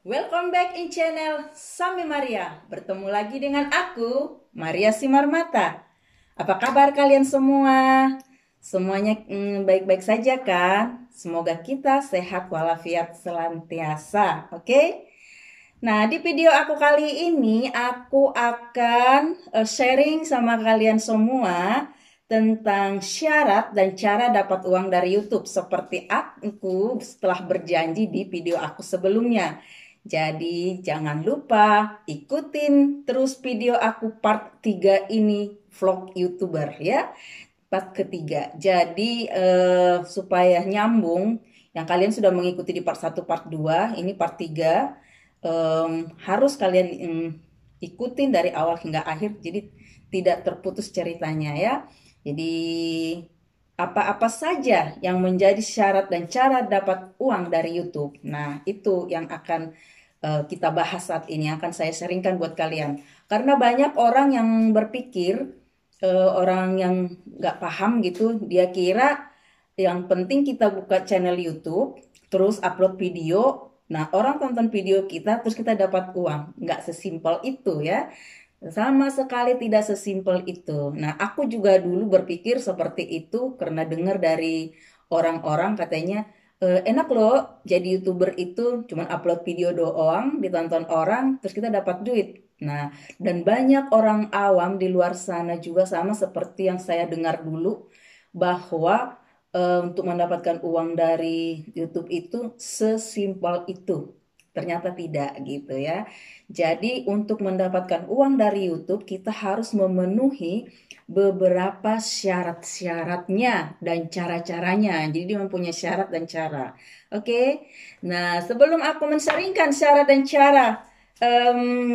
Welcome back in channel Sami Maria. Bertemu lagi dengan aku, Maria Simarmata. Apa kabar kalian semua? Semuanya baik-baik saja kan? Semoga kita sehat walafiat senantiasa, oke? Nah, di video aku kali ini aku akan sharing sama kalian semua tentang syarat dan cara dapat uang dari YouTube seperti aku setelah berjanji di video aku sebelumnya. Jadi jangan lupa ikutin terus video aku part 3 ini vlog YouTuber ya. Part ketiga. Jadi supaya nyambung yang kalian sudah mengikuti di part 1 part 2, ini part 3 harus kalian ikutin dari awal hingga akhir. Jadi tidak terputus ceritanya ya. Jadi apa-apa saja yang menjadi syarat dan cara dapat uang dari YouTube. Nah, itu yang akan kita bahas saat ini, akan saya sharingkan buat kalian. Karena banyak orang yang berpikir, orang yang nggak paham gitu, dia kira yang penting kita buka channel YouTube, terus upload video, nah orang tonton video kita, terus kita dapat uang. Nggak sesimpel itu ya. Sama sekali tidak sesimpel itu. Nah, aku juga dulu berpikir seperti itu karena dengar dari orang-orang katanya, enak loh jadi YouTuber itu cuma upload video doang, ditonton orang, terus kita dapat duit. Nah, dan banyak orang awam di luar sana juga sama seperti yang saya dengar dulu bahwa untuk mendapatkan uang dari YouTube itu sesimpel itu. Ternyata tidak gitu ya. Jadi untuk mendapatkan uang dari YouTube kita harus memenuhi beberapa syarat-syaratnya dan cara-caranya. Jadi dia mempunyai syarat dan cara. Oke. Nah, sebelum aku mensaringkan syarat dan cara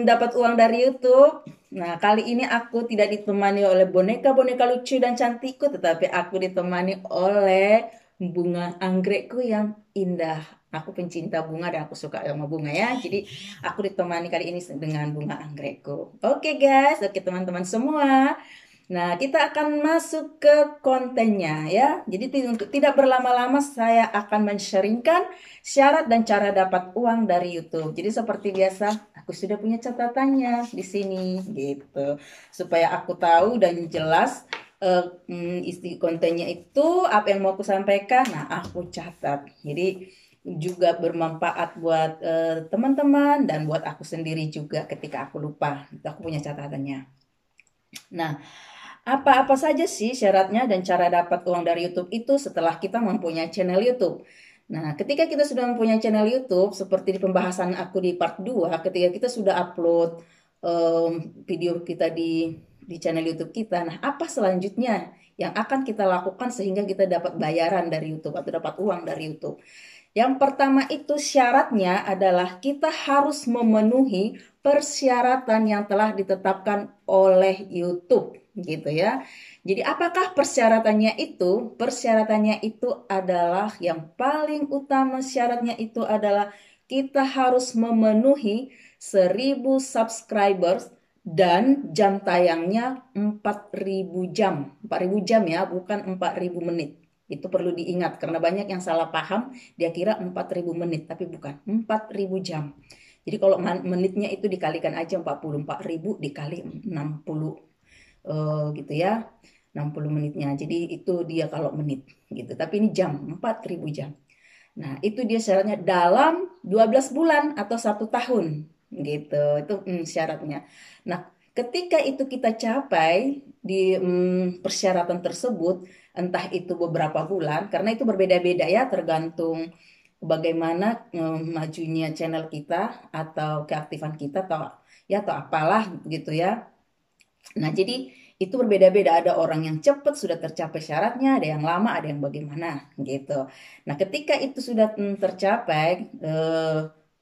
dapat uang dari YouTube, nah kali ini aku tidak ditemani oleh boneka-boneka lucu dan cantikku, tetapi aku ditemani oleh bunga anggrekku yang indah. Aku pencinta bunga dan aku suka sama bunga ya. Jadi aku ditemani kali ini dengan bunga anggrekku. Oke guys, oke teman-teman semua. Nah, kita akan masuk ke kontennya ya. Jadi untuk tidak berlama-lama saya akan men-sharingkan syarat dan cara dapat uang dari YouTube. Jadi seperti biasa, aku sudah punya catatannya di sini gitu. Supaya aku tahu dan jelas isi kontennya itu apa yang mau aku sampaikan. Nah, aku catat. Jadi juga bermanfaat buat teman-teman dan buat aku sendiri juga ketika aku lupa. Aku punya catatannya. Nah, apa-apa saja sih syaratnya dan cara dapat uang dari YouTube itu setelah kita mempunyai channel YouTube? Nah, ketika kita sudah mempunyai channel YouTube, seperti di pembahasan aku di part 2, ketika kita sudah upload video kita di channel YouTube kita, nah apa selanjutnya yang akan kita lakukan sehingga kita dapat bayaran dari YouTube atau dapat uang dari YouTube? Yang pertama itu syaratnya adalah kita harus memenuhi persyaratan yang telah ditetapkan oleh YouTube gitu ya. Jadi apakah persyaratannya itu? Persyaratannya itu adalah yang paling utama, syaratnya itu adalah kita harus memenuhi 1000 subscribers dan jam tayangnya 4000 jam. 4000 jam ya, bukan 4000 menit. Itu perlu diingat karena banyak yang salah paham, dia kira 4000 menit tapi bukan, 4000 jam. Jadi kalau menitnya itu dikalikan aja 44.000 dikali 60 gitu ya. 60 menitnya. Jadi itu dia kalau menit gitu. Tapi ini jam, 4000 jam. Nah, itu dia syaratnya dalam 12 bulan atau 1 tahun gitu. Itu syaratnya. Nah, ketika itu kita capai di persyaratan tersebut, entah itu beberapa bulan, karena itu berbeda-beda ya, tergantung bagaimana majunya channel kita atau keaktifan kita atau ya atau apalah gitu ya. Nah, jadi itu berbeda-beda. Ada orang yang cepat sudah tercapai syaratnya, ada yang lama, ada yang bagaimana gitu. Nah, ketika itu sudah tercapai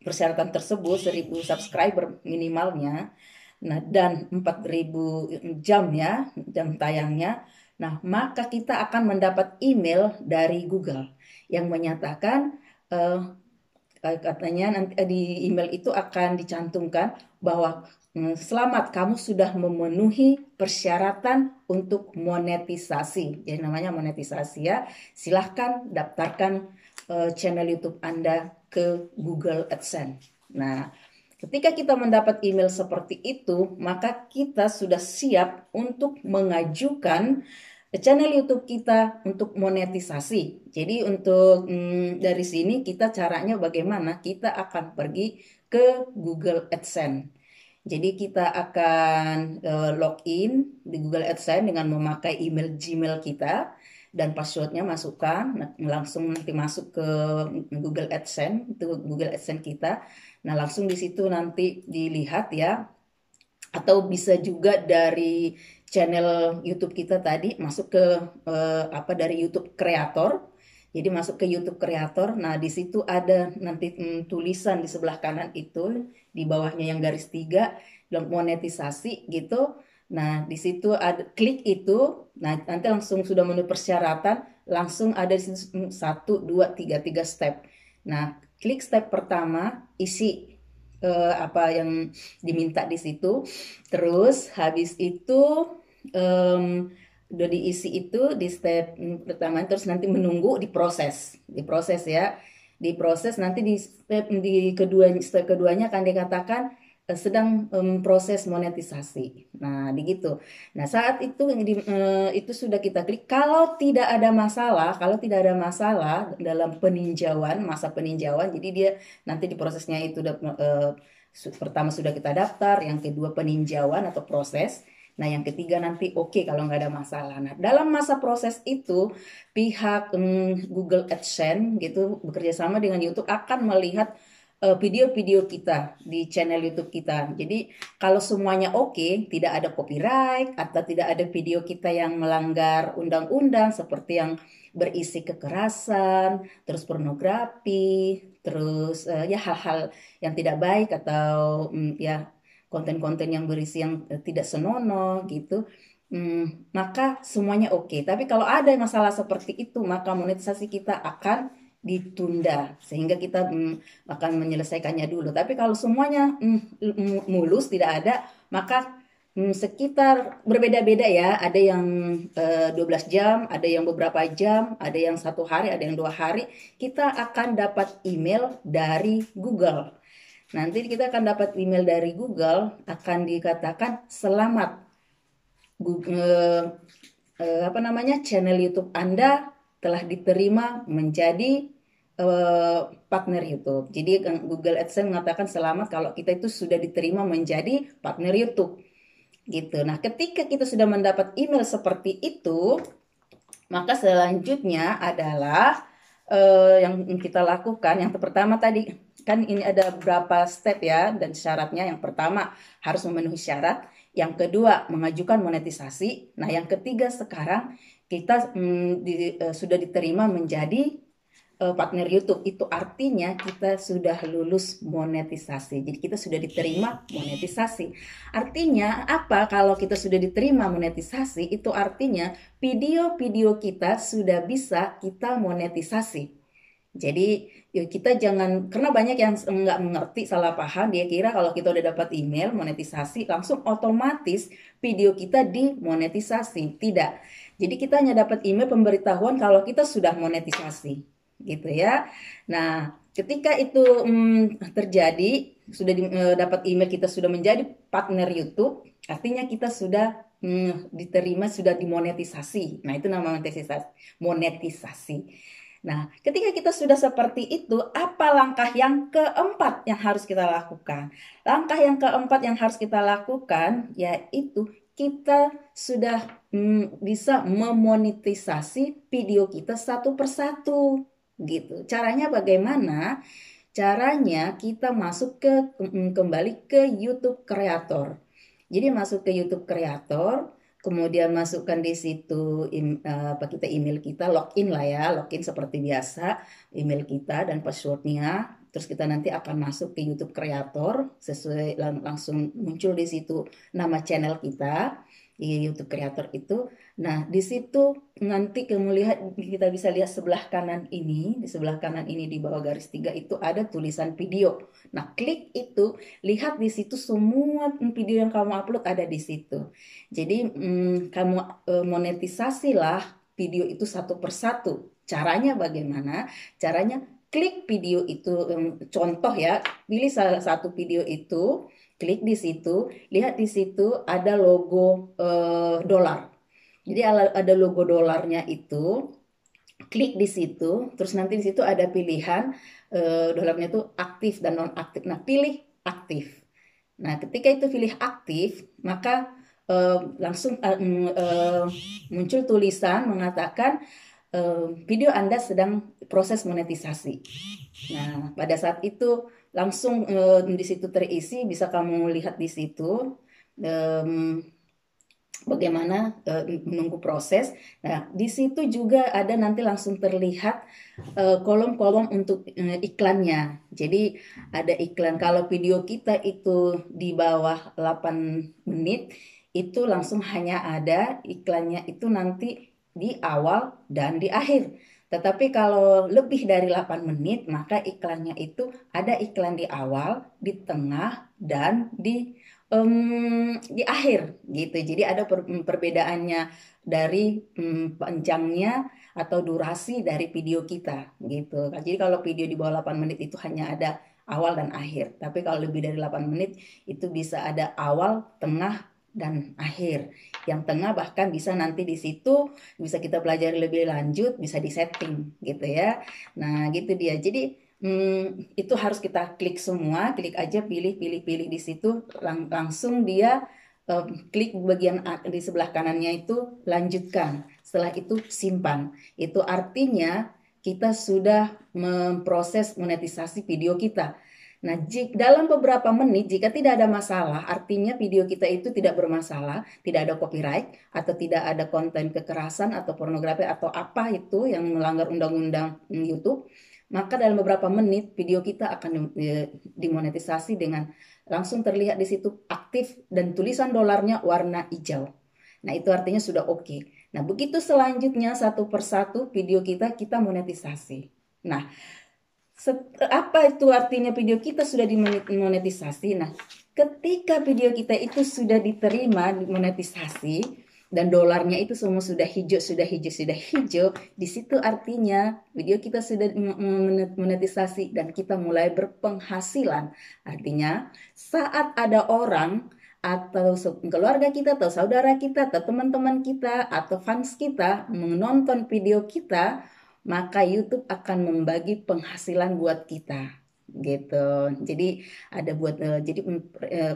persyaratan tersebut 1000 subscriber minimalnya, nah dan 4000 jam ya, jam tayangnya. Nah, maka kita akan mendapat email dari Google yang menyatakan katanya nanti di email itu akan dicantumkan bahwa selamat kamu sudah memenuhi persyaratan untuk monetisasi. Jadi namanya monetisasi ya. Silahkan daftarkan channel YouTube Anda ke Google AdSense. Nah, ketika kita mendapat email seperti itu, maka kita sudah siap untuk mengajukan channel YouTube kita untuk monetisasi. Jadi untuk dari sini kita caranya bagaimana? Kita akan pergi ke Google AdSense. Jadi kita akan login di Google AdSense dengan memakai email Gmail kita dan passwordnya masukkan, langsung nanti masuk ke Google AdSense, itu Google AdSense kita. Nah, langsung di situ nanti dilihat ya, atau bisa juga dari channel YouTube kita tadi masuk ke dari YouTube Creator. Jadi masuk ke YouTube Creator. Nah, di situ ada nanti tulisan di sebelah kanan itu, di bawahnya yang garis 3 bilang monetisasi gitu. Nah, di situ ada klik itu. Nah, nanti langsung sudah memenuhi persyaratan, langsung ada di situ 1 2 3 step. Nah, klik step pertama, isi apa yang diminta di situ. Terus habis itu udah diisi itu di step pertama, terus nanti menunggu diproses ya, diproses nanti di step keduanya akan dikatakan sedang proses monetisasi. Nah, begitu. Nah, saat itu itu sudah kita klik. Kalau tidak ada masalah dalam peninjauan, masa peninjauan, jadi dia nanti diprosesnya itu pertama sudah kita daftar, yang kedua peninjauan atau proses. Nah, yang ketiga nanti oke kalau nggak ada masalah. Nah, dalam masa proses itu pihak Google AdSense gitu bekerja sama dengan YouTube akan melihat video-video kita di channel YouTube kita. Jadi kalau semuanya oke, tidak ada copyright atau tidak ada video kita yang melanggar undang-undang seperti yang berisi kekerasan, terus pornografi, terus ya hal-hal yang tidak baik atau ya konten-konten yang berisi yang tidak senonoh gitu. Maka semuanya oke. Tapi kalau ada masalah seperti itu, maka monetisasi kita akan ditunda sehingga kita akan menyelesaikannya dulu. Tapi kalau semuanya mulus tidak ada, maka sekitar berbeda-beda ya. Ada yang 12 jam, ada yang beberapa jam, ada yang 1 hari, ada yang 2 hari. Kita akan dapat email dari Google. Nanti kita akan dapat email dari Google, akan dikatakan selamat channel YouTube Anda telah diterima menjadi partner YouTube. Jadi Google AdSense mengatakan selamat kalau kita itu sudah diterima menjadi partner YouTube. Gitu. Nah, ketika kita sudah mendapat email seperti itu, maka selanjutnya adalah yang kita lakukan. Yang pertama tadi kan ini ada beberapa step ya dan syaratnya. Yang pertama harus memenuhi syarat. Yang kedua mengajukan monetisasi. Nah, yang ketiga sekarang kita sudah diterima menjadi partner YouTube. Itu artinya kita sudah lulus monetisasi. Jadi kita sudah diterima monetisasi. Artinya apa? Kalau kita sudah diterima monetisasi, itu artinya video-video kita sudah bisa kita monetisasi. Jadi kita jangan, karena banyak yang nggak mengerti, salah paham, dia kira kalau kita udah dapat email monetisasi langsung otomatis video kita dimonetisasi. Tidak. Jadi kita hanya dapat email pemberitahuan kalau kita sudah monetisasi, gitu ya. Nah, ketika itu terjadi, sudah dapat email kita sudah menjadi partner YouTube, artinya kita sudah diterima, sudah dimonetisasi. Nah, itu nama monetisasi. Nah, ketika kita sudah seperti itu, apa langkah yang keempat yang harus kita lakukan? Langkah yang keempat yang harus kita lakukan yaitu kita sudah bisa memonetisasi video kita satu persatu gitu. Caranya bagaimana? Caranya kita masuk kembali ke YouTube Creator. Jadi masuk ke YouTube Creator, kemudian masukkan di situ kita email kita, login lah ya, login seperti biasa, email kita dan passwordnya. Terus kita nanti akan masuk ke YouTube Creator, sesuai langsung muncul di situ nama channel kita di YouTube Creator itu. Nah, di situ nanti kita bisa lihat sebelah kanan ini, di sebelah kanan ini di bawah garis 3 itu ada tulisan video. Nah, klik itu, lihat di situ semua video yang kamu upload ada di situ. Jadi kamu monetisasilah video itu satu persatu. Caranya bagaimana? Caranya klik video itu, contoh ya, pilih salah satu video itu, klik di situ, lihat di situ ada logo dolar. Jadi ada logo dolarnya itu, klik di situ, terus nanti di situ ada pilihan dolarnya itu aktif dan non aktif. Nah, pilih aktif. Nah, ketika itu pilih aktif, maka langsung muncul tulisan mengatakan video Anda sedang proses monetisasi. Nah, pada saat itu langsung di situ terisi, bisa kamu lihat di situ bagaimana menunggu proses. Nah, di situ juga ada nanti langsung terlihat kolom-kolom untuk iklannya. Jadi ada iklan, kalau video kita itu di bawah 8 menit, itu langsung hanya ada iklannya itu nanti di awal dan di akhir. Tetapi kalau lebih dari 8 menit, maka iklannya itu ada iklan di awal, di tengah, dan di akhir gitu. Jadi ada perbedaannya dari panjangnya atau durasi dari video kita gitu. Jadi kalau video di bawah 8 menit itu hanya ada awal dan akhir. Tapi kalau lebih dari 8 menit itu bisa ada awal, tengah, dan akhir. Yang tengah bahkan bisa nanti di situ bisa kita pelajari lebih lanjut, bisa disetting gitu ya. Nah, gitu dia. Jadi itu harus kita klik semua, klik aja, pilih di situ, langsung dia klik bagian di sebelah kanannya itu lanjutkan. Setelah itu simpan. Itu artinya kita sudah memproses monetisasi video kita. Nah, dalam beberapa menit jika tidak ada masalah, artinya video kita itu tidak bermasalah, tidak ada copyright, atau tidak ada konten kekerasan atau pornografi atau apa itu yang melanggar undang-undang YouTube, maka dalam beberapa menit video kita akan dimonetisasi dengan langsung terlihat di situ aktif dan tulisan dolarnya warna hijau. Nah, itu artinya sudah oke. Nah, begitu selanjutnya satu persatu video kita monetisasi. Nah, apa itu artinya video kita sudah dimonetisasi? Nah, ketika video kita itu sudah diterima monetisasi dan dolarnya itu semua sudah hijau, di situ artinya video kita sudah monetisasi dan kita mulai berpenghasilan. Artinya saat ada orang atau keluarga kita atau saudara kita atau teman-teman kita atau fans kita menonton video kita, maka YouTube akan membagi penghasilan buat kita gitu. Jadi ada buat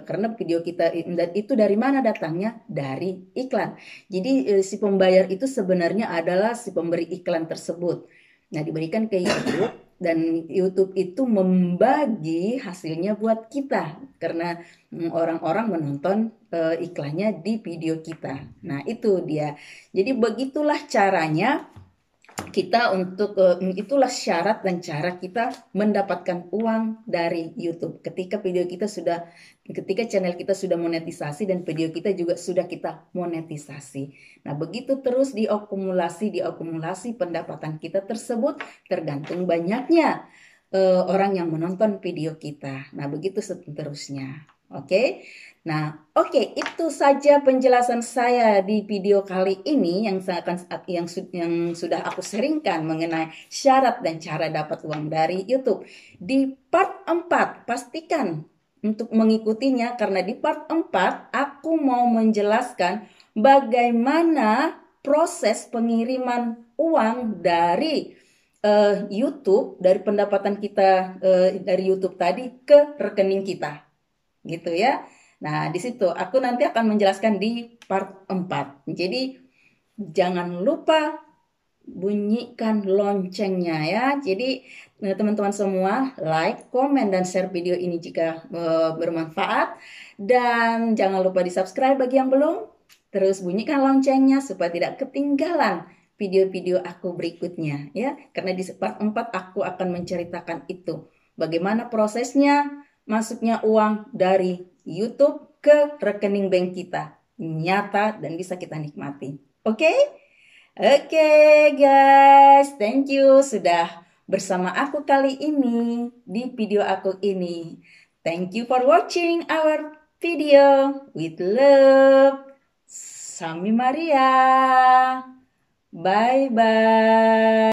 karena video kita itu dari mana datangnya? Dari iklan. Jadi si pembayar itu sebenarnya adalah si pemberi iklan tersebut. Nah, diberikan ke YouTube dan YouTube itu membagi hasilnya buat kita karena orang-orang menonton iklannya di video kita. Nah, itu dia. Jadi begitulah caranya kita itulah syarat dan cara kita mendapatkan uang dari YouTube ketika channel kita sudah monetisasi dan video kita juga sudah kita monetisasi. Nah, begitu terus diakumulasi pendapatan kita tersebut tergantung banyaknya orang yang menonton video kita. Nah, begitu seterusnya. Oke. Nah, itu saja penjelasan saya di video kali ini yang sudah aku sharingkan mengenai syarat dan cara dapat uang dari YouTube. Di part 4 pastikan untuk mengikutinya karena di part 4 aku mau menjelaskan bagaimana proses pengiriman uang dari YouTube, dari pendapatan kita dari YouTube tadi ke rekening kita. Gitu ya. Nah, di situ aku nanti akan menjelaskan di part 4. Jadi jangan lupa bunyikan loncengnya ya. Jadi teman-teman semua like, komen, dan share video ini jika bermanfaat. Dan jangan lupa di subscribe bagi yang belum. Terus bunyikan loncengnya supaya tidak ketinggalan video-video aku berikutnya ya. Karena di part 4 aku akan menceritakan itu. Bagaimana prosesnya masuknya uang dari YouTube ke rekening bank kita. Nyata dan bisa kita nikmati. Oke? Oke, guys. Thank you sudah bersama aku kali ini di video aku ini. Thank you for watching our video. With love, Sami Maria. Bye-bye.